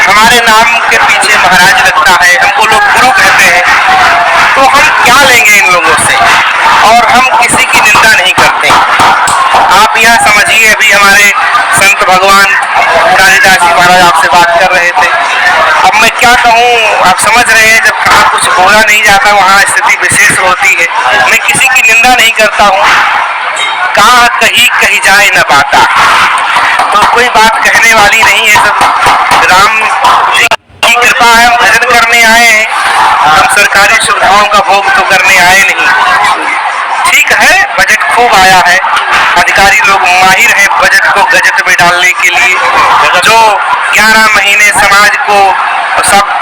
हमारे नाम के पीछे महाराज लगता है, हमको लोग गुरु कहते हैं, तो हम क्या लेंगे इन लोगों से। और हम किसी की निंदा नहीं करते। आप यहाँ समझिए, अभी हमारे संत भगवान मुरारीदास जी महाराज आपसे बात कर रहे थे। अब मैं क्या कहूँ, आप समझ रहे हैं, जब कहाँ कुछ बोला नहीं जाता वहाँ स्थिति विशेष होती है। मैं किसी की निंदा नहीं करता हूँ, कहाँ कही जाए न बाता, तो कोई बात कहने वाली नहीं है। सब राम जी की कृपा है, हम भजन करने आए हैं, हम सरकारी सुविधाओं का भोग तो करने आए नहीं। ठीक है, बजट खूब आया है, अधिकारी लोग माहिर हैं बजट को गजट में डालने के लिए। जो 11 महीने समाज को सब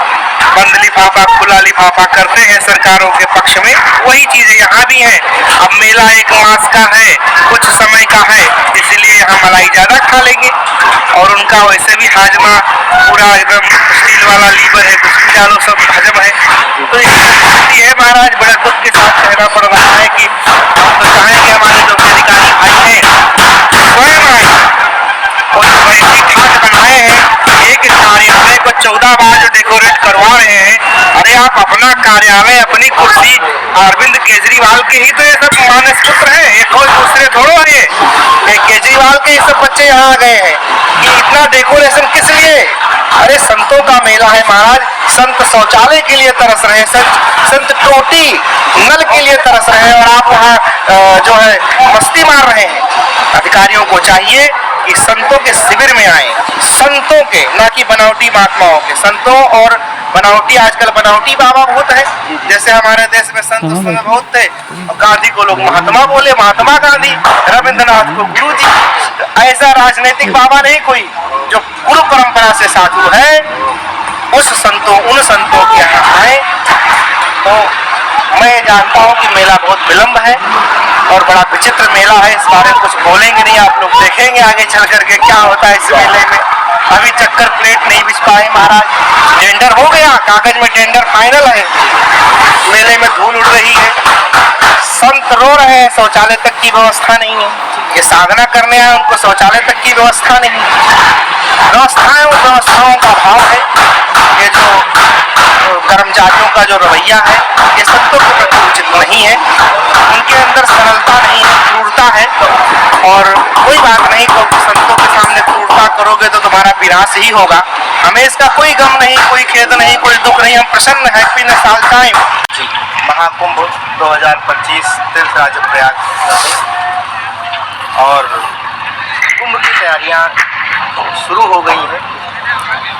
बंद लिफाफा खुला लिफाफा करते हैं सरकारों के पक्ष में, वही चीजें यहाँ भी हैं। अब मेला 1 मास का है, कुछ समय का है, इसलिए यहाँ मलाई ज्यादा खा लेंगे और उनका वैसे भी हाजमा पूरा एकदम स्टील वाला लीवर है, कुछ भी डालो सब हजम है। तो स्थिति है महाराज, बड़ा दुख के साथ कहना पड़ रहा है कि हम तो चाहेंगे हमारे जो अधिकारी भाई हैं स्वयं आए और जो ऐसी ठाट बनाए हैं, एक कार्यालय को 14 बार जो डेकोरेट करवा रहे हैं। अरे आप अपना कार्यालय, अपनी कुर्सी, अरविंद केजरीवाल के ही तो ये सब मानस पुत्र हैं, ये कोई दूसरे थोड़ो है। ये केजरीवाल के ये सब बच्चे यहाँ आ गए हैं कि इतना डेकोरेशन किस लिए। अरे संतों का मेला है महाराज, संत शौचालय के लिए तरस रहे हैं, संत टोटी नल के लिए तरस रहे हैं, और आप वहाँ जो है मस्ती मार रहे हैं। अधिकारियों को चाहिए कि संतों के शिविर में आए, संतों के, ना कि बनावटी महात्माओं के। संतों और बनावटी, आजकल बनावटी बाबा बहुत है, जैसे हमारे देश में संत उस समय बहुत थे, गांधी को लोग महात्मा बोले, महात्मा गांधी, रविंद्रनाथ को गुरु जी। ऐसा राजनीतिक बाबा नहीं कोई, जो गुरु परंपरा से साधु है, उन संतों के यहाँ आए। तो मैं जानता हूँ कि मेला बहुत विलंब है और बड़ा विचित्र मेला है, इस बारे में कुछ बोलेंगे नहीं, आप लोग देखेंगे आगे चल करके क्या होता है इस मेले में। अभी चक्कर प्लेट नहीं बिछ पाए महाराज, टेंडर हो गया, कागज में टेंडर फाइनल है, मेले में धूल उड़ रही है, संत रो रहे हैं, शौचालय तक की व्यवस्था नहीं है। ये साधना करने आए, उनको शौचालय तक की व्यवस्था नहीं है। व्यवस्थाओं का अभाव है। ये जो कर्मचारियों का जो रवैया है, ये संतों के प्रति उचित नहीं है। उनके अंदर सरलता नहीं है, क्रूरता है। और कोई बात नहीं, क्योंकि संतों के सामने क्रूरता करोगे तो तुम्हारा विनाश ही होगा। हमें इसका कोई गम नहीं, कोई खेद नहीं, कोई दुख नहीं, हम प्रसन्न हैं। Happiness all time. Mahakumbh 2025 Tirthraj Prayag और कुंभ की तैयारियां शुरू हो गई हैं।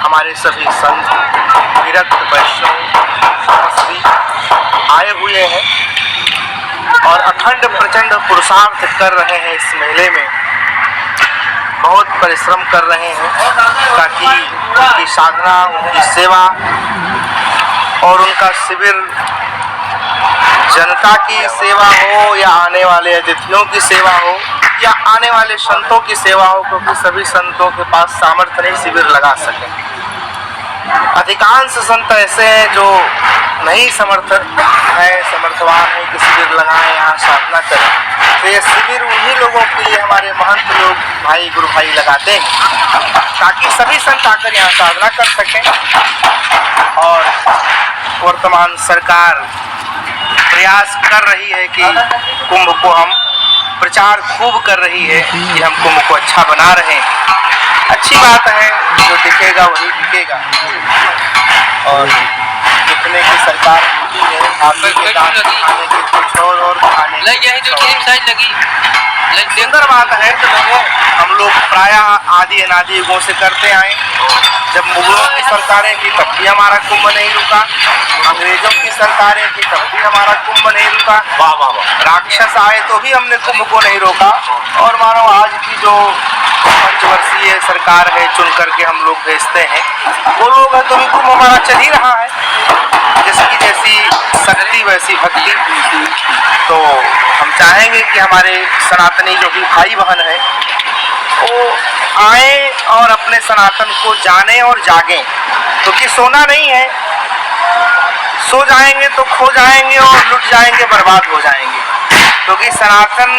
हमारे सभी संत, विरक्त वैष्णव सभी आए हुए हैं और अखंड प्रचंड पुरुषार्थ कर रहे हैं। इस मेले में बहुत परिश्रम कर रहे हैं ताकि उनकी साधना, उनकी सेवा और उनका शिविर जनता की सेवा हो या आने वाले अतिथियों की सेवा हो या आने वाले संतों की सेवा हो, क्योंकि सभी संतों के पास सामर्थ्य नहीं शिविर लगा सके। अधिकांश संत ऐसे हैं जो नहीं समर्थवान है कि शिविर लगाएं, यहाँ साधना करें। तो ये शिविर उन्हीं लोगों के लिए हमारे महंत लोग, भाई गुरु भाई लगाते हैं ताकि सभी संत आकर यहाँ साधना कर सकें। और वर्तमान सरकार प्रयास कर रही है कि कुंभ को हम प्रचार खूब कर रही है कि हम कुंभ को अच्छा बना रहे हैं। अच्छी बात है, जो दिखेगा वही बिकेगा। और जितने की सरकार होती है, खाने के कुछ और खाने लगी। सुंदर बात है कि हम लोग प्रायः आदि अनादि युगों से करते आए। जब मुगलों की सरकारें थी तब भी हमारा कुंभ नहीं रुका, अंग्रेजों की सरकारें थी तब भी हमारा कुंभ नहीं रुका, राक्षस आए तो भी हमने कुंभ को नहीं रोका। और मानो आज की जो पंचवर्षीय सरकार है, चुन करके हम लोग भेजते हैं, वो लोग हैं तो भी कुंभ हमारा चल ही रहा है। जिसकी जैसी शक्ति वैसी भक्ति। तो हम चाहेंगे कि हमारे सनातनी जो भी भाई बहन है वो आए और अपने सनातन को जाने और जागें, क्योंकि सोना नहीं है। सो जाएंगे तो खो जाएंगे और लुट जाएंगे, बर्बाद हो जाएंगे। क्योंकि सनातन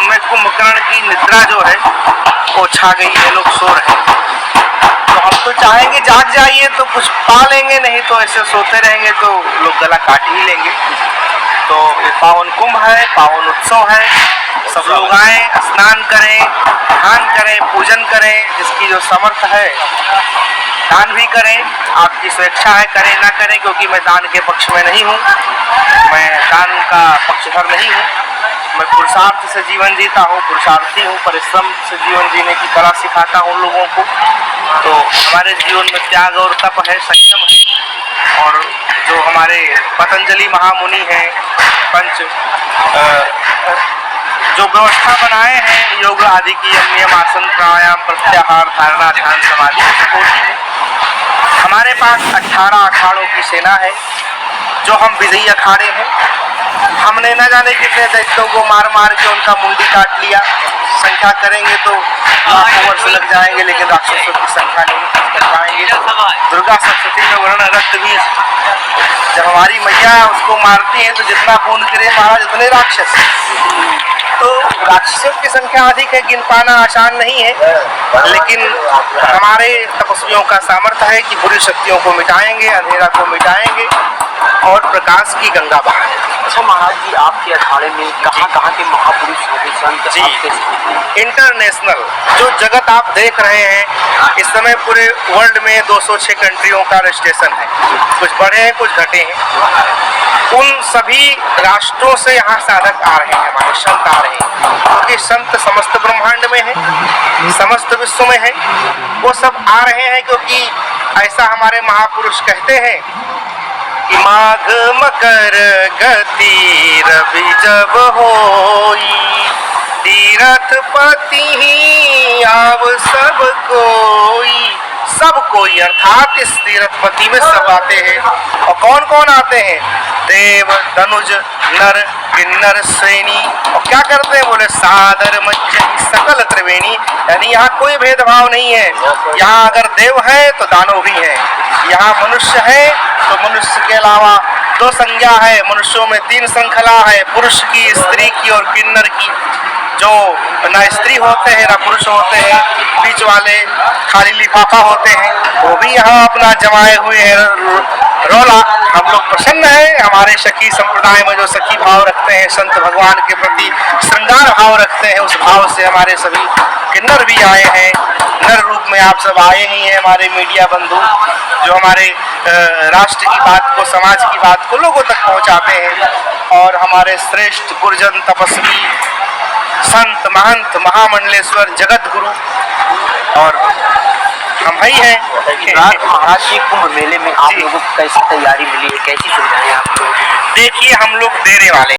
में कुंभकर्ण की निद्रा जो है वो छा गई है, लोग सो रहे हैं। तो हम तो चाहेंगे जाग जाइए तो कुछ पा लेंगे, नहीं तो ऐसे सोते रहेंगे तो लोग गला काट ही लेंगे। तो ये पावन कुंभ है, पावन उत्सव है, सब लोग आए, स्नान करें, ध्यान करें, पूजन करें, जिसकी जो समर्थ है दान भी करें। आपकी स्वेच्छा है, करें ना करें, क्योंकि मैं दान के पक्ष में नहीं हूँ, मैं दान का पक्षधर नहीं हूँ। मैं पुरुषार्थ से जीवन जीता हूँ, पुरुषार्थी हूँ, परिश्रम से जीवन जीने की कला सिखाता हूँ लोगों को। तो हमारे जीवन में त्याग और तप है, संयम है। और जो हमारे पतंजलि महामुनि हैं, पंच जो व्यवस्था बनाए हैं योग आदि की, नियम, आसन, प्राणायाम, प्रत्याहार, धारणा, ध्यान, समाधि होती है। हमारे पास 18 अखाड़ों की सेना है, जो हम विजयी अखाड़े हैं। हमने न जाने कितने दैत्यों को मार मार के उनका मुंडी काट लिया। संख्या करेंगे तो लाखों वर्ष लग जाएंगे, लेकिन राक्षसों की संख्या नहीं कर पाएंगे। दुर्गा सप्तशती में वर्णन रक्त भी, जब हमारी मैया उसको मारती है तो जितना खून गिरे महाराज उतने राक्षस। तो राक्षसों की संख्या अधिक है, गिन पाना आसान नहीं है, लेकिन हमारे तपस्वियों का सामर्थ्य है कि बुरी शक्तियों को मिटाएंगे, अंधेरा को मिटाएंगे और प्रकाश की गंगा बहाएंगे। अच्छा महाराज जी, आपके अखाड़े में कहाँ के महापुरुष संत जी, इंटरनेशनल जो जगत आप देख रहे हैं इस समय, पूरे वर्ल्ड में 206 कंट्रियों का रजिस्ट्रेशन है, कुछ बढ़े हैं कुछ घटे हैं। उन सभी राष्ट्रों से यहाँ साधक आ रहे हैं, हमारे संत आ रहे हैं, क्योंकि संत समस्त ब्रह्मांड में है, समस्त विश्व में है। वो सब आ रहे हैं क्योंकि ऐसा हमारे महापुरुष कहते हैं कि माघ मकर गति रवि जब होई, तीरथ पति ही आव सब कोई। सब कोई अर्थात इस तीर्थपति में सब आते हैं। और कौन कौन आते हैं? देव, धनुज, नर, किन्नर, श्रेणी। और क्या करते हैं? बोले सादर मज्जहि सकल त्रिवेणी, यानी यहाँ कोई भेदभाव नहीं है। यहाँ अगर देव है तो दानव भी है, यहाँ मनुष्य है तो मनुष्य के अलावा 2 संज्ञा है, मनुष्यों में 3 श्रृंखला है, पुरुष की, स्त्री की और किन्नर की। जो ना स्त्री होते हैं ना पुरुष होते हैं, बीच वाले खाली लिफाफा होते हैं, वो भी यहाँ अपना जमाए हुए हैं रोला। हम लोग प्रसन्न हैं, हमारे सखी संप्रदाय में जो सखी भाव रखते हैं, संत भगवान के प्रति श्रृंगार भाव रखते हैं, उस भाव से हमारे सभी किन्नर भी आए हैं। नर रूप में आप सब आए ही हैं, हमारे मीडिया बंधु जो हमारे राष्ट्र की बात को, समाज की बात को लोगों तक पहुंचाते हैं। और हमारे श्रेष्ठ गुरुजन, तपस्वी, संत, महंत, महामंडलेश्वर, जगत गुरु और हम ही हैं। महाराज जी, कुंभ मेले में आप लोगों को कैसी तैयारी मिली है, कैसी सुविधाएं आप लोगों को? देखिए, हम लोग देने वाले